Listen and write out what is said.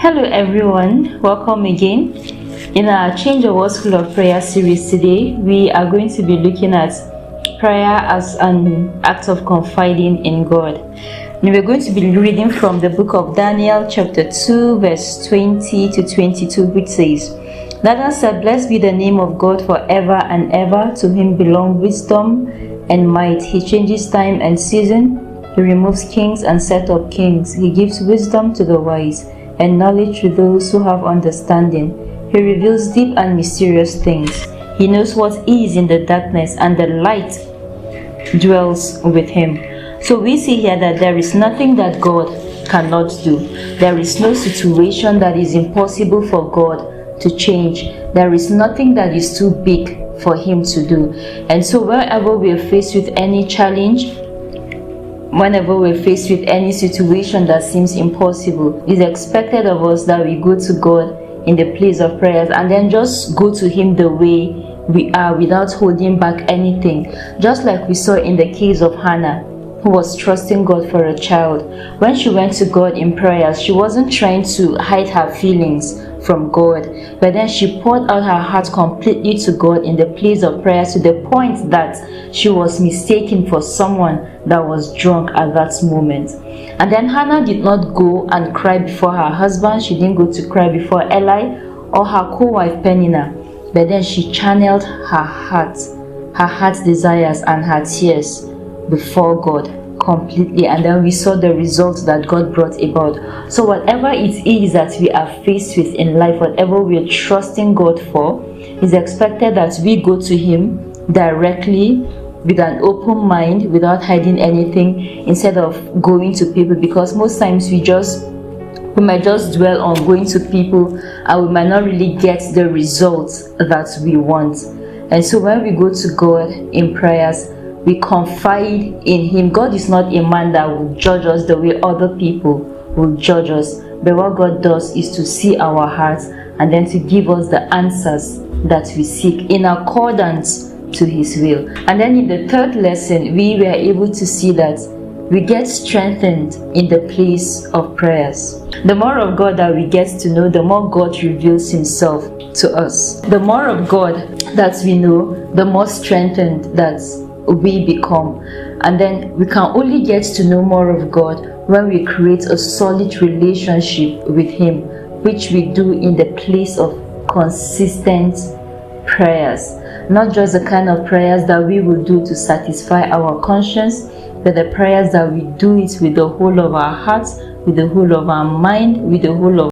Hello everyone, welcome again. In our Change of World School of Prayer series today, we are going to be looking at prayer as an act of confiding in God. And we're going to be reading from the book of Daniel chapter 2 verse 20 to 22, which says, Daniel said, Blessed be the name of God forever and ever. To him belong wisdom and might. He changes time and season. He removes kings and sets up kings. He gives wisdom to the wise and knowledge to those who have understanding. He reveals deep and mysterious things. He knows what is in the darkness, and the light dwells with him. So we see here that there is nothing that God cannot do. There is no situation that is impossible for God to change. There is nothing that is too big for him to do. And so wherever we are faced with any challenge, whenever we're faced with any situation that seems impossible, it's expected of us that we go to God in the place of prayers and then just go to him the way we are without holding back anything. Just like we saw in the case of Hannah, who was trusting God for a child. When she went to God in prayers, she wasn't trying to hide her feelings from God, but then she poured out her heart completely to God in the place of prayer, to the point that she was mistaken for someone that was drunk at that moment. And then Hannah did not go and cry before her husband. She didn't go to cry before Eli or her co-wife Peninnah, but then she channeled her heart's desires and her tears before God completely, and then we saw the results that God brought about. So whatever it is that we are faced with in life, whatever we are trusting God for, is expected that we go to him directly with an open mind, without hiding anything, instead of going to people, because most times we might just dwell on going to people and we might not really get the results that we want. And so when we go to God in prayers, we confide in him. God is not a man that will judge us the way other people will judge us, but what God does is to see our hearts and then to give us the answers that we seek in accordance to his will. And then in the third lesson, we were able to see that we get strengthened in the place of prayers. The more of God that we get to know, the more God reveals himself to us. The more of God that we know, the more strengthened that we become. And then we can only get to know more of God when we create a solid relationship with him, which we do in the place of consistent prayers. Not just the kind of prayers that we will do to satisfy our conscience, but the prayers that we do it with the whole of our hearts, with the whole of our mind, with the whole of